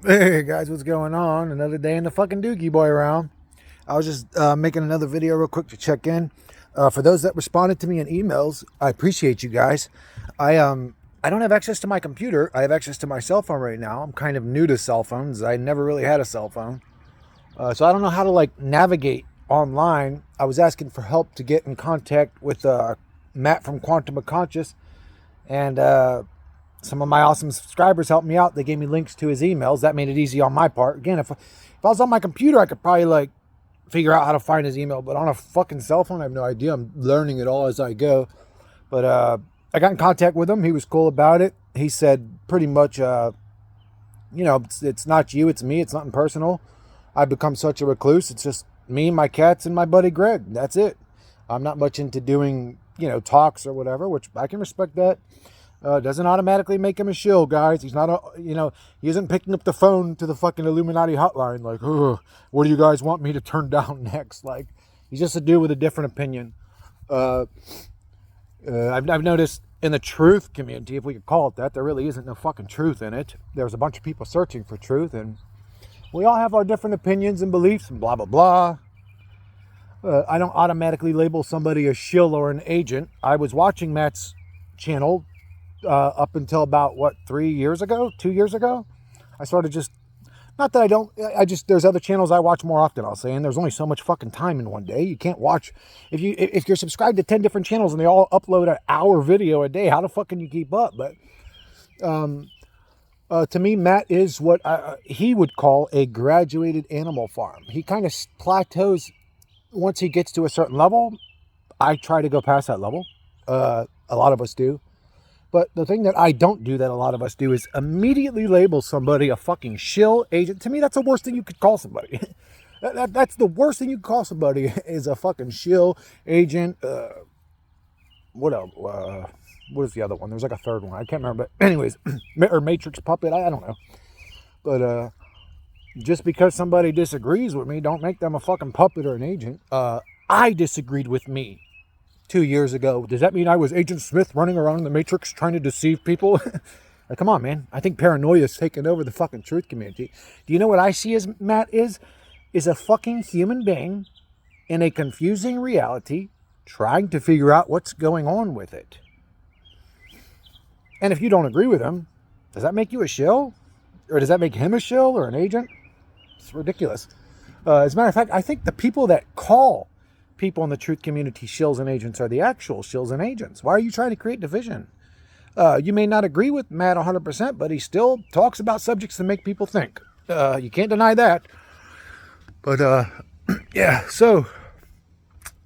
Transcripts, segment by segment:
Hey guys, what's going on? Another day in the fucking Dookie boy around. I was just making another video real quick to check in. For those that responded to me in emails, I appreciate you guys. I don't have access to my computer. I have access to my cell phone right now. I'm kind of new to cell phones. I never really had a cell phone, so I don't know how to like navigate online. I was asking for help to get in contact with Matt from Quantum of Conscious, and some of my awesome subscribers helped me out. They gave me links to his emails. That made it easy on my part. Again, if I was on my computer, I could probably like figure out how to find his email. But on a fucking cell phone, I have no idea. I'm learning it all as I go. But I got in contact with him. He was cool about it. He said pretty much, it's not you, it's me. It's nothing personal. I've become such a recluse. It's just me, my cats, and my buddy Greg. That's it. I'm not much into doing, talks or whatever, which I can respect that. Doesn't automatically make him a shill, guys. He's not he isn't picking up the phone to the fucking Illuminati hotline like, what do you guys want me to turn down next? Like, he's just a dude with a different opinion. I've noticed in the truth community, if we could call it that, there really isn't no fucking truth in it. There's a bunch of people searching for truth, and we all have our different opinions and beliefs and blah, blah, blah. I don't automatically label somebody a shill or an agent. I was watching Matt's channel up until about 2 years ago. I started just, not that I don't, there's other channels I watch more often, I'll say, and there's only so much fucking time in one day. You can't watch, if you're subscribed to 10 different channels and they all upload an hour video a day, how the fuck can you keep up? But to me, Matt is what he would call a graduated animal farm. He kind of plateaus once he gets to a certain level. I try to go past that level. A lot of us do. But the thing that I don't do that a lot of us do is immediately label somebody a fucking shill agent. To me, that's the worst thing you could call somebody. That's the worst thing you could call somebody is a fucking shill agent. What else? What is the other one? There's like a third one. I can't remember. But anyways, or Matrix puppet. I don't know. But just because somebody disagrees with me, don't make them a fucking puppet or an agent. I disagreed with me 2 years ago. Does that mean I was Agent Smith running around in the Matrix trying to deceive people? Like, come on, man. I think paranoia is taking over the fucking truth community. Do you know what I see as Matt is? Is a fucking human being in a confusing reality trying to figure out what's going on with it. And if you don't agree with him, does that make you a shill? Or does that make him a shill or an agent? It's ridiculous. As a matter of fact, I think the people that call people in the truth community shills and agents are the actual shills and agents. Why are you trying to create division? You may not agree with Matt 100%, but he still talks about subjects that make people think. You can't deny that. But yeah, so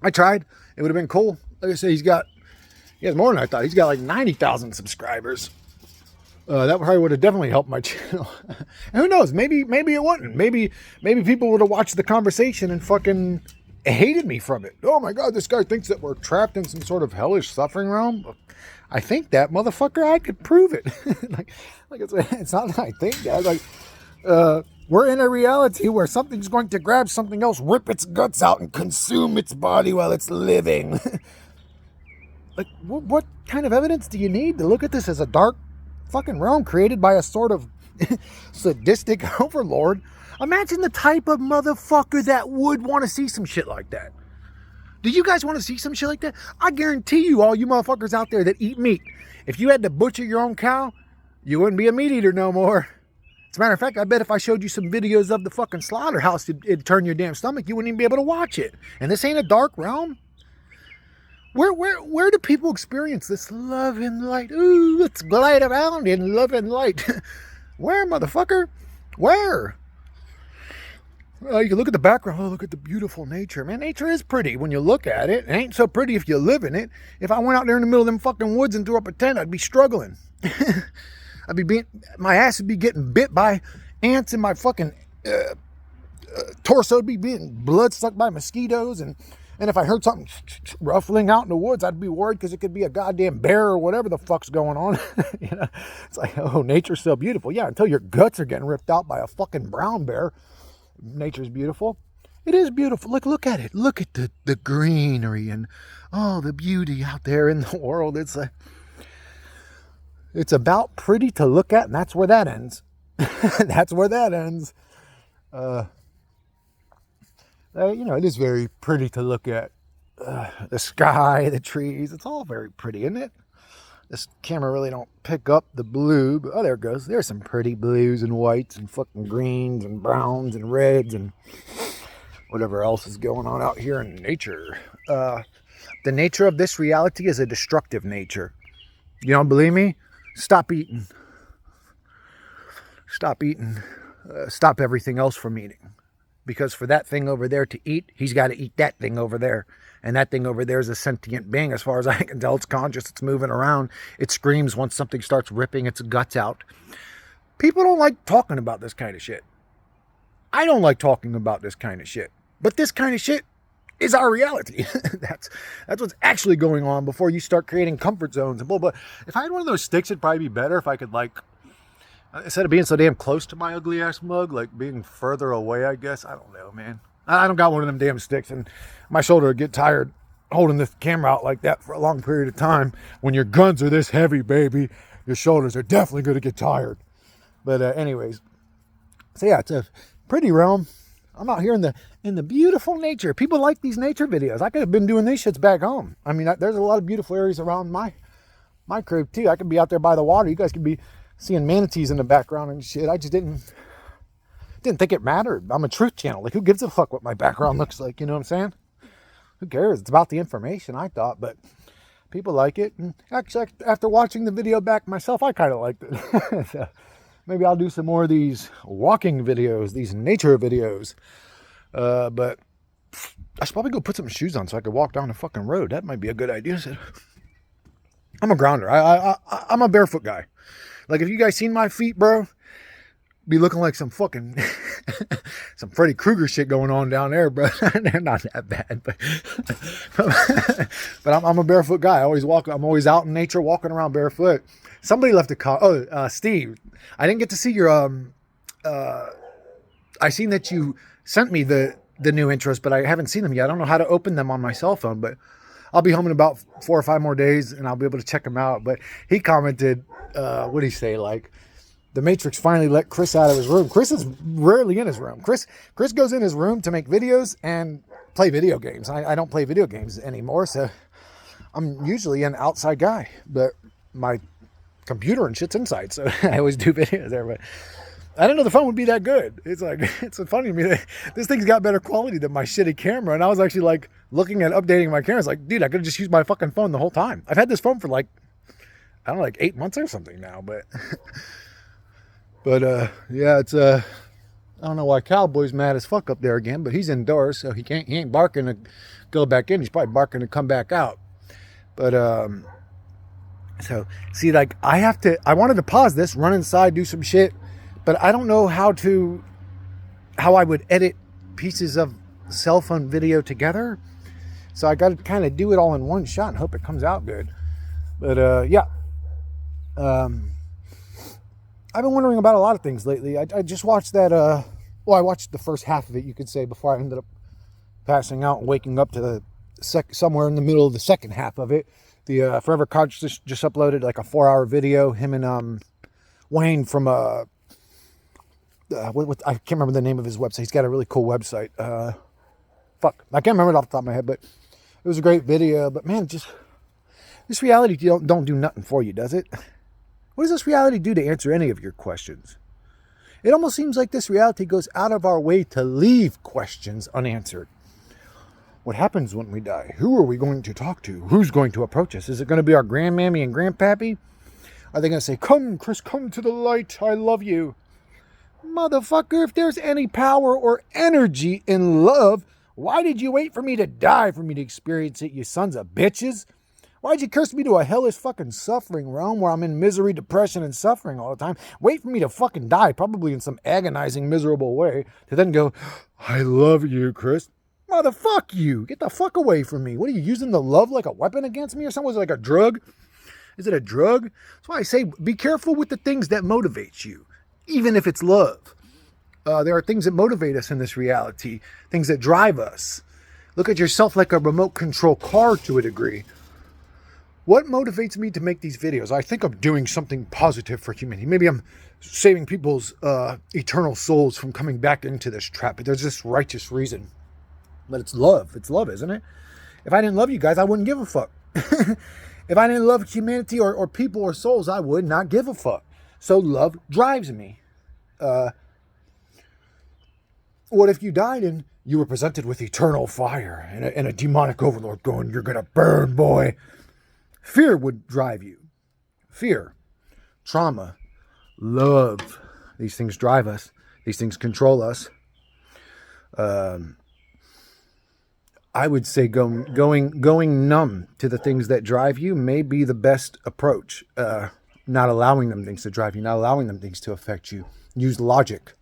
I tried. It would have been cool. Like I said, he has more than I thought. He's got like 90,000 subscribers. That probably would have definitely helped my channel. And who knows? Maybe it wouldn't. Maybe people would have watched the conversation and fucking hated me from it. Oh my God, this guy thinks that we're trapped in some sort of hellish suffering realm. I think that, motherfucker. I could prove it. like it's not that I think that. Like, we're in a reality where something's going to grab something else, rip its guts out, and consume its body while it's living. Like, what kind of evidence do you need to look at this as a dark fucking realm created by a sort of sadistic overlord? Imagine the type of motherfucker that would want to see some shit like that. Do you guys want to see some shit like that? I guarantee you, all you motherfuckers out there that eat meat, if you had to butcher your own cow, you wouldn't be a meat eater no more. As a matter of fact, I bet if I showed you some videos of the fucking slaughterhouse, it'd turn your damn stomach. You wouldn't even be able to watch it. And this ain't a dark realm. Where do people experience this love and light? Ooh, let's glide around in love and light. Where, motherfucker? Where? You can look at the background. Oh, look at the beautiful nature. Man, nature is pretty when you look at it. It ain't so pretty if you live in it. If I went out there in the middle of them fucking woods and threw up a tent, I'd be struggling. My ass would be getting bit by ants, and my fucking torso would be being blood sucked by mosquitoes. And if I heard something ruffling out in the woods, I'd be worried because it could be a goddamn bear or whatever the fuck's going on. It's like, oh, nature's so beautiful. Yeah, until your guts are getting ripped out by a fucking brown bear. Nature's beautiful. It is beautiful. Look at it. Look at the greenery and all the beauty out there in the world. It's about pretty to look at, and that's where that ends. That's where that ends. You know, it is very pretty to look at. The sky, the trees, it's all very pretty, isn't it? This camera really don't pick up the blue, but oh, there it goes. There's some pretty blues and whites and fucking greens and browns and reds and whatever else is going on out here in nature. The nature of this reality is a destructive nature. You don't believe me? Stop eating. Stop eating. Stop everything else from eating. Because for that thing over there to eat, he's got to eat that thing over there. And that thing over there is a sentient being. As far as I can tell, it's conscious. It's moving around. It screams once something starts ripping its guts out. People don't like talking about this kind of shit. I don't like talking about this kind of shit. But this kind of shit is our reality. That's what's actually going on before you start creating comfort zones and blah, blah. If I had one of those sticks, it'd probably be better if I could, like, instead of being so damn close to my ugly ass mug, like being further away, I guess. I don't know, man. I don't got one of them damn sticks, and my shoulder would get tired holding this camera out like that for a long period of time. When your guns are this heavy, baby, your shoulders are definitely going to get tired. But anyways, so yeah, it's a pretty realm. I'm out here in the beautiful nature. People like these nature videos. I could have been doing these shits back home. I mean, there's a lot of beautiful areas around my crib too. I could be out there by the water. You guys could be seeing manatees in the background and shit. I just didn't think it mattered. I'm a truth channel. Like, who gives a fuck what my background looks like? You know what I'm saying? Who cares? It's about the information, I thought, but people like it. And actually, after watching the video back myself, I kind of liked it. So maybe I'll do some more of these walking videos, these nature videos. But I should probably go put some shoes on so I could walk down the fucking road. That might be a good idea. I'm a grounder. I'm a barefoot guy. Like, if you guys seen my feet, bro, be looking like some fucking some Freddy Krueger shit going on down there, bro. They're not that bad, but I'm a barefoot guy. I always walk. I'm always out in nature, walking around barefoot. Somebody left a comment. Oh, Steve, I didn't get to see your I seen that you sent me the new intros, but I haven't seen them yet. I don't know how to open them on my cell phone, but I'll be home in about 4 or 5 more days, and I'll be able to check them out. But he commented, what did he say? Like, the Matrix finally let Chris out of his room. Chris is rarely in his room. Chris goes in his room to make videos and play video games. I don't play video games anymore, so I'm usually an outside guy. But my computer and shit's inside, so I always do videos there. But I didn't know the phone would be that good. It's like, it's so funny to me that this thing's got better quality than my shitty camera. And I was actually like looking at updating my camera. It's like, dude, I could have just used my fucking phone the whole time. I've had this phone for like, I don't know, like 8 months or something now, but yeah, it's I don't know why Cowboy's mad as fuck up there again, but he's indoors, so he ain't barking to go back in. He's probably barking to come back out. But so see, like, I wanted to pause this, run inside, do some shit, but I don't know how I would edit pieces of cell phone video together. So I got to kind of do it all in one shot and hope it comes out good. But yeah. I've been wondering about a lot of things lately. I just watched that, I watched the first half of it, you could say, before I ended up passing out and waking up to the somewhere in the middle of the second half of it. The Forever Conscious just uploaded like a 4-hour video, him and Wayne from, I can't remember the name of his website. He's got a really cool website. I can't remember it off the top of my head, but it was a great video. But man, just this reality don't do nothing for you, does it? What does this reality do to answer any of your questions? It almost seems like this reality goes out of our way to leave questions unanswered. What happens when we die? Who are we going to talk to? Who's going to approach us? Is it going to be our grandmammy and grandpappy? Are they going to say, come, Chris, come to the light. I love you. Motherfucker, if there's any power or energy in love, why did you wait for me to die for me to experience it, you sons of bitches? Why'd you curse me to a hellish fucking suffering realm where I'm in misery, depression, and suffering all the time? Wait for me to fucking die, probably in some agonizing, miserable way, to then go, I love you, Chris. Motherfuck you. Get the fuck away from me. What are you, using the love like a weapon against me or something? Is it like a drug? Is it a drug? That's why I say be careful with the things that motivate you, even if it's love. There are things that motivate us in this reality, things that drive us. Look at yourself like a remote control car to a degree. What motivates me to make these videos? I think I'm doing something positive for humanity. Maybe I'm saving people's eternal souls from coming back into this trap. But there's this righteous reason. But it's love. It's love, isn't it? If I didn't love you guys, I wouldn't give a fuck. If I didn't love humanity or people or souls, I would not give a fuck. So love drives me. What if you died and you were presented with eternal fire and a demonic overlord going, you're going to burn, boy? Fear would drive you. Fear, trauma, love. These things drive us. These things control us. I would say going numb to the things that drive you may be the best approach. Not allowing them things to drive you, not allowing them things to affect you. Use logic.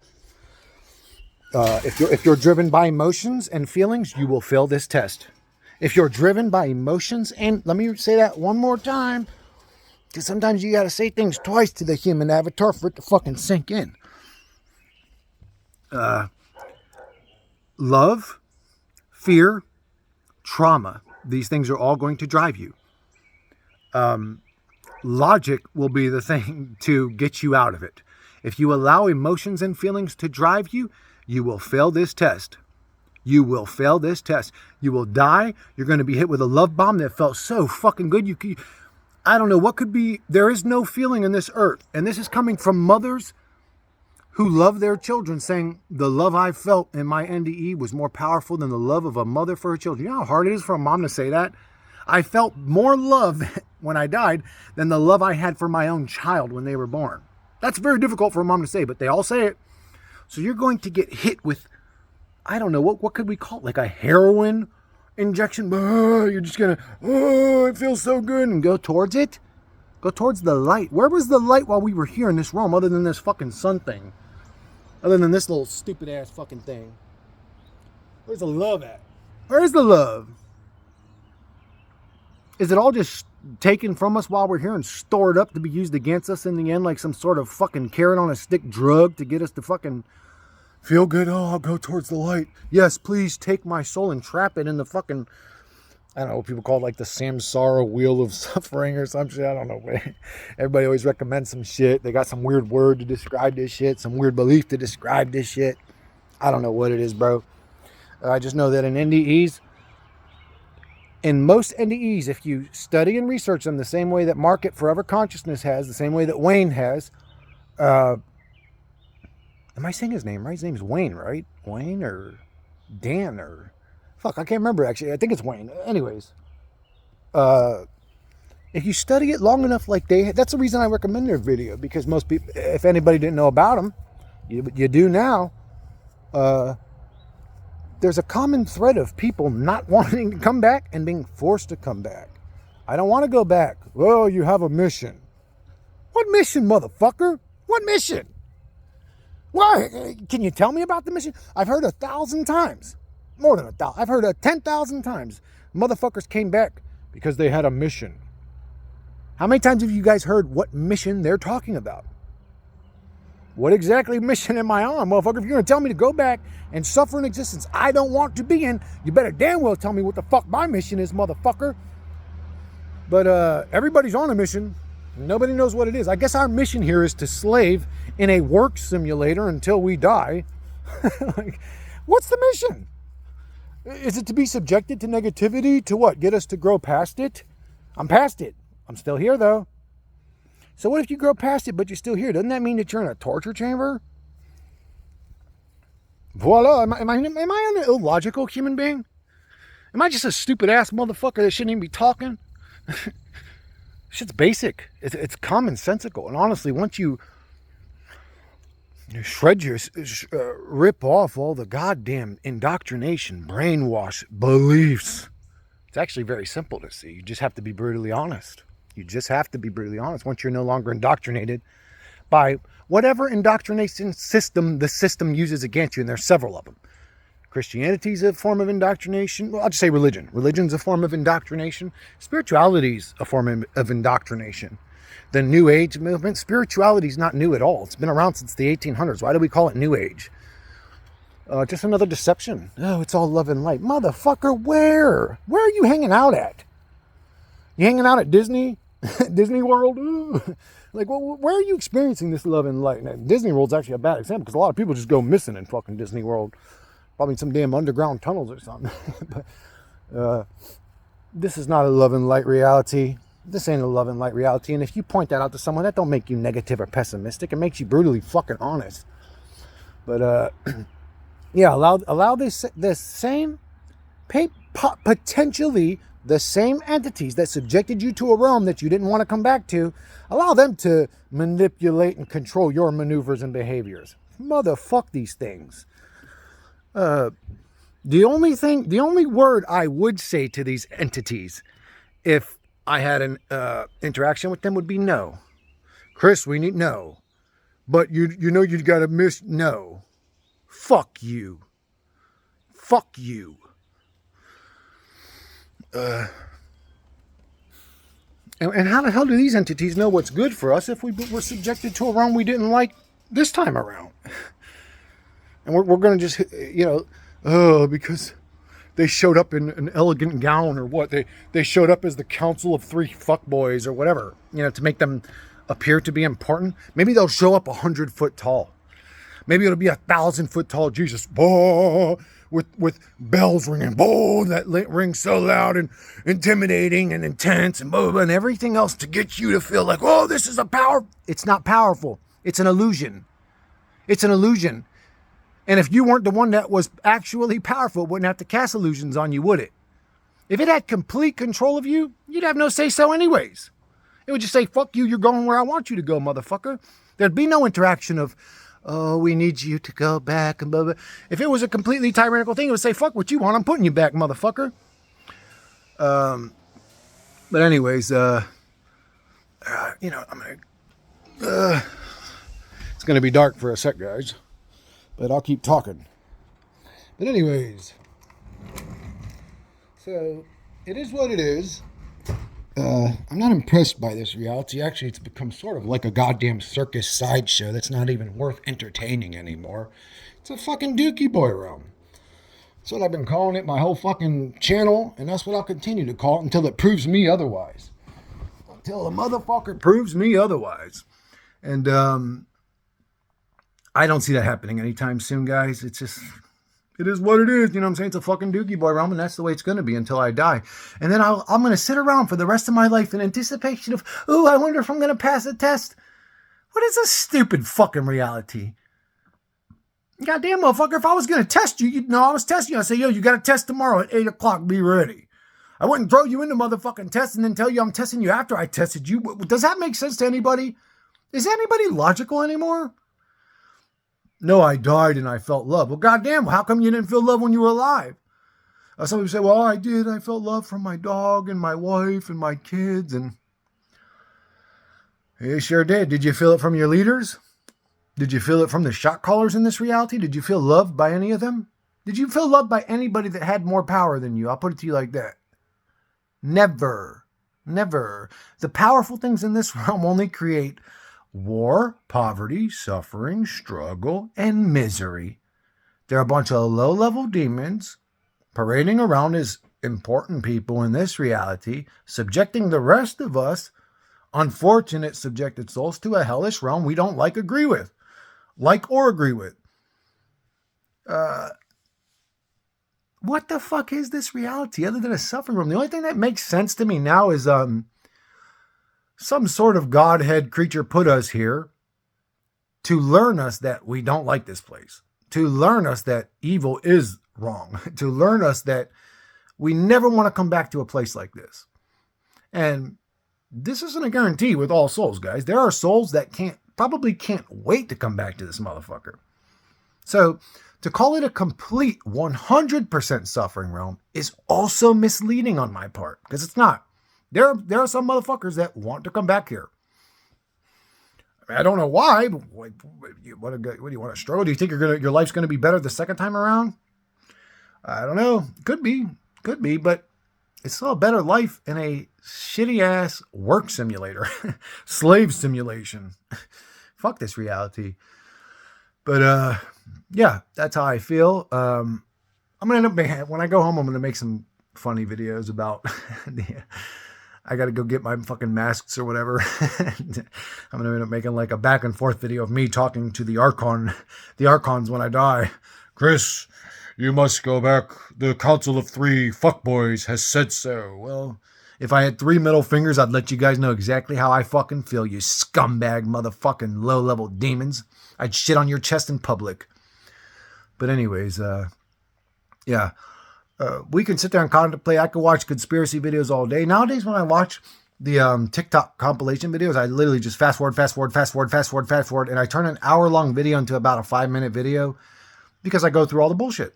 If you're driven by emotions and feelings, you will fail this test. If you're driven by emotions, and let me say that one more time, because sometimes you got to say things twice to the human avatar for it to fucking sink in. Love, fear, trauma. These things are all going to drive you. Logic will be the thing to get you out of it. If you allow emotions and feelings to drive you, you will fail this test. You will fail this test. You will die. You're going to be hit with a love bomb that felt so fucking good. I don't know what could be. There is no feeling in this earth. And this is coming from mothers who love their children, saying the love I felt in my NDE was more powerful than the love of a mother for her children. You know how hard it is for a mom to say that? I felt more love when I died than the love I had for my own child when they were born. That's very difficult for a mom to say, but they all say it. So you're going to get hit with, I don't know, what could we call it? Like a heroin injection? Oh, you're just going to, oh, it feels so good, and go towards it. Go towards the light. Where was the light while we were here in this realm other than this fucking sun thing? Other than this little stupid ass fucking thing? Where's the love at? Where's the love? Is it all just taken from us while we're here and stored up to be used against us in the end like some sort of fucking carrot on a stick drug to get us to fucking feel good? Oh, I'll go towards the light. Yes, please take my soul and trap it in the fucking, I don't know what people call it, like the samsara wheel of suffering or some shit. I don't know. Everybody always recommends some shit. They got some weird word to describe this shit, some weird belief to describe this shit. I don't know what it is, bro. I just know that in NDEs, in most NDEs, if you study and research them the same way that Market Forever Consciousness has, the same way that Wayne has, am I saying his name right? His name's Wayne, right? Wayne or Dan or... Fuck, I can't remember actually. I think it's Wayne. Anyways, if you study it long enough like that's the reason I recommend their video, because most people, if anybody didn't know about them, you do now. There's a common thread of people not wanting to come back and being forced to come back. I don't want to go back. Well, you have a mission. What mission, motherfucker? What mission? Why? Can you tell me about the mission? I've heard 1,000 times. More than 1,000. I've heard 10,000 times. Motherfuckers came back because they had a mission. How many times have you guys heard what mission they're talking about? What exactly mission am I on, motherfucker? If you're going to tell me to go back and suffer an existence I don't want to be in, you better damn well tell me what the fuck my mission is, motherfucker. But everybody's on a mission. Nobody knows what it is. I guess our mission here is to slave in a work simulator until we die. Like, what's the mission? Is it to be subjected to negativity? To what? Get us to grow past it? I'm past it. I'm still here, though. So what if you grow past it, but you're still here? Doesn't that mean that you're in a torture chamber? Voila. Am I an illogical human being? Am I just a stupid-ass motherfucker that shouldn't even be talking? Shit's basic. It's commonsensical. And honestly, once you shred rip off all the goddamn indoctrination, brainwash, beliefs, it's actually very simple to see. You just have to be brutally honest. You just have to be brutally honest. Once you're no longer indoctrinated by whatever indoctrination system the system uses against you, and there's several of them. Christianity's a form of indoctrination. Well, I'll just say religion. Religion's a form of indoctrination. Spirituality's a form of indoctrination. The New Age movement, spirituality's not new at all. It's been around since the 1800s. Why do we call it New Age? Just another deception. Oh, it's all love and light. Motherfucker, where? Where are you hanging out at? You hanging out at Disney, Disney World? Ooh. Like, well, where are you experiencing this love and light? And Disney World's actually a bad example because a lot of people just go missing in fucking Disney World. Probably some damn underground tunnels or something. But this is not a love and light reality. This ain't a love and light reality. And if you point that out to someone, that don't make you negative or pessimistic. It makes you brutally fucking honest. But yeah, allow this same potentially the same entities that subjected you to a realm that you didn't want to come back to, allow them to manipulate and control your maneuvers and behaviors. Motherfuck these things. The only word I would say to these entities if I had an interaction with them would be no. Chris, we need no. But you know you gotta miss no. Fuck you. Fuck you. And how the hell do these entities know what's good for us if we were subjected to a realm we didn't like this time around? And we're going to just, because they showed up in an elegant gown or what? They showed up as the council of 3 fuckboys or whatever, to make them appear to be important. Maybe they'll show up 100 foot tall. Maybe it'll be 1,000 foot tall Jesus, with bells ringing, that rings so loud and intimidating and intense and and everything else to get you to feel like, oh, this is a power. It's not powerful. It's an illusion. It's an illusion. And if you weren't the one that was actually powerful, it wouldn't have to cast illusions on you, would it? If it had complete control of you, you'd have no say-so anyways. It would just say, fuck you, you're going where I want you to go, motherfucker. There'd be no interaction of, oh, we need you to go back and blah, blah. If it was a completely tyrannical thing, it would say, fuck what you want, I'm putting you back, motherfucker. But anyways, I'm gonna, it's gonna be dark for a sec, guys. But I'll keep talking. But anyways, so it is what it is. I'm not impressed by this reality. Actually, it's become sort of like a goddamn circus sideshow that's not even worth entertaining anymore. It's a fucking Dookie boy realm. That's what I've been calling it my whole fucking channel, and that's what I'll continue to call it until it proves me otherwise. Until the motherfucker proves me otherwise. And I don't see that happening anytime soon, guys. It's just, it is what it is. You know what I'm saying? It's a fucking Dookie boy realm, and that's the way it's going to be until I die. And then I'm going to sit around for the rest of my life in anticipation of, oh, I wonder if I'm going to pass a test. What is this stupid fucking reality? Goddamn, motherfucker, if I was going to test you, you'd know I was testing you. I'd say, yo, you got a test tomorrow at 8 o'clock. Be ready. I wouldn't throw you into motherfucking test and then tell you I'm testing you after I tested you. Does that make sense to anybody? Is anybody logical anymore? No, I died and I felt love. Well, goddamn, how come you didn't feel love when you were alive? Some people say, well, I did. I felt love from my dog and my wife and my kids. And you sure did. Did you feel it from your leaders? Did you feel it from the shot callers in this reality? Did you feel loved by any of them? Did you feel loved by anybody that had more power than you? I'll put it to you like that. Never. Never. The powerful things in this realm only create war, poverty, suffering, struggle, and misery. They're a bunch of low-level demons parading around as important people in this reality, subjecting the rest of us, unfortunate subjected souls, to a hellish realm we don't like or agree with. What the fuck is this reality other than a suffering realm? The only thing that makes sense to me now is some sort of Godhead creature put us here to learn us that we don't like this place, to learn us that evil is wrong, to learn us that we never want to come back to a place like this. And this isn't a guarantee with all souls, guys. There are souls that probably can't wait to come back to this motherfucker. So to call it a complete 100% suffering realm is also misleading on my part, because it's not. There are some motherfuckers that want to come back here. I mean, I don't know why, but what do you want to struggle? Do you think your life's going to be better the second time around? I don't know. Could be, but it's still a better life in a shitty ass work simulator, slave simulation. Fuck this reality. But yeah, that's how I feel. I'm gonna end up when I go home, I'm gonna make some funny videos about I got to go get my fucking masks or whatever. I'm going to end up making like a back and forth video of me talking to the Archons when I die. Chris, you must go back. The Council of Three Fuckboys has said so. Well, if I had 3 middle fingers, I'd let you guys know exactly how I fucking feel, you scumbag motherfucking low-level demons. I'd shit on your chest in public. But anyways, yeah. We can sit there and contemplate. I could watch conspiracy videos all day. Nowadays, when I watch the TikTok compilation videos, I literally just fast forward, and I turn an hour-long video into about a 5-minute video because I go through all the bullshit.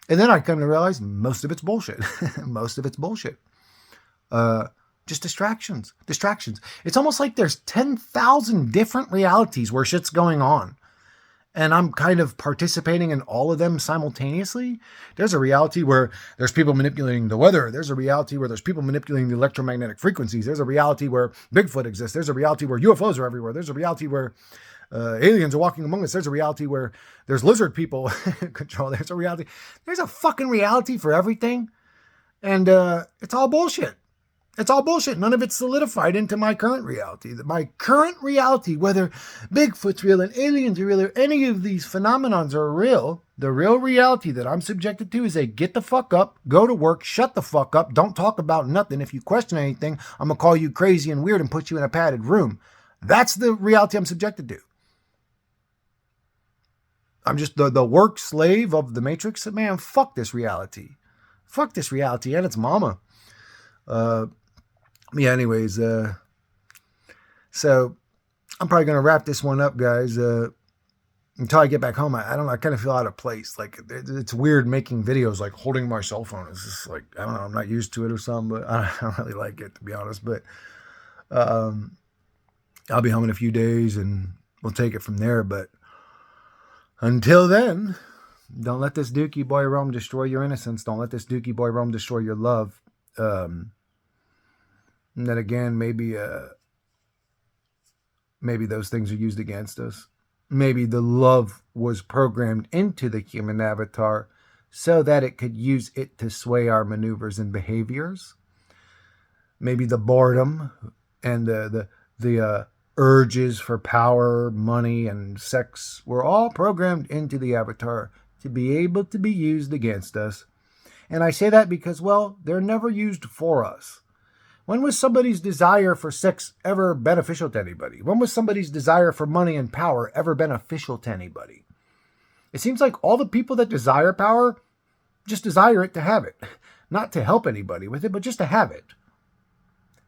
And then I come to realize most of it's bullshit. Most of it's bullshit. Just distractions. It's almost like there's 10,000 different realities where shit's going on. And I'm kind of participating in all of them simultaneously. There's a reality where there's people manipulating the weather. There's a reality where there's people manipulating the electromagnetic frequencies. There's a reality where Bigfoot exists. There's a reality where UFOs are everywhere. There's a reality where aliens are walking among us. There's a reality where there's lizard people control. There's a reality. There's a fucking reality for everything. And it's all bullshit. It's all bullshit. None of it's solidified into my current reality. My current reality, whether Bigfoot's real and aliens are real or any of these phenomenons are real, the real reality that I'm subjected to is a get the fuck up, go to work, shut the fuck up, don't talk about nothing. If you question anything, I'm going to call you crazy and weird and put you in a padded room. That's the reality I'm subjected to. I'm just the work slave of the Matrix. Man, fuck this reality. Fuck this reality and its mama. Yeah, anyways, so I'm probably going to wrap this one up, guys, until I get back home. I don't know, I kind of feel out of place. Like, it's weird making videos, like, holding my cell phone. It's just like, I don't know, I'm not used to it or something, but I don't really like it, to be honest. But I'll be home in a few days, and we'll take it from there. But until then, don't let this Dookie boy Rome destroy your innocence. Don't let this Dookie boy Rome destroy your love. And then again, maybe those things are used against us. Maybe the love was programmed into the human avatar so that it could use it to sway our maneuvers and behaviors. Maybe the boredom and the urges for power, money, and sex were all programmed into the avatar to be able to be used against us. And I say that because, well, they're never used for us. When was somebody's desire for sex ever beneficial to anybody? When was somebody's desire for money and power ever beneficial to anybody? It seems like all the people that desire power just desire it to have it. Not to help anybody with it, but just to have it.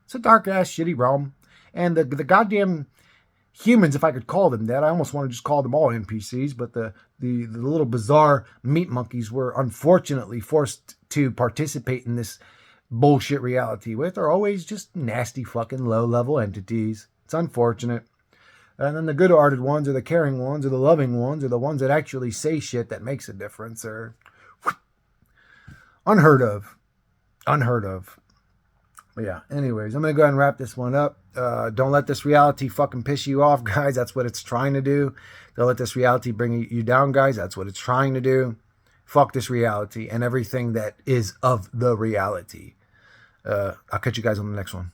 It's a dark-ass, shitty realm. And the goddamn humans, if I could call them that, I almost want to just call them all NPCs, but the little bizarre meat monkeys were unfortunately forced to participate in this bullshit reality with are always just nasty fucking low-level entities. It's unfortunate. And then the good-hearted ones or the caring ones or the loving ones or the ones that actually say shit that makes a difference are unheard of. Unheard of. But yeah, anyways, I'm going to go ahead and wrap this one up. Don't let this reality fucking piss you off, guys. That's what it's trying to do. Don't let this reality bring you down, guys. That's what it's trying to do. Fuck this reality and everything that is of the reality. I'll catch you guys on the next one.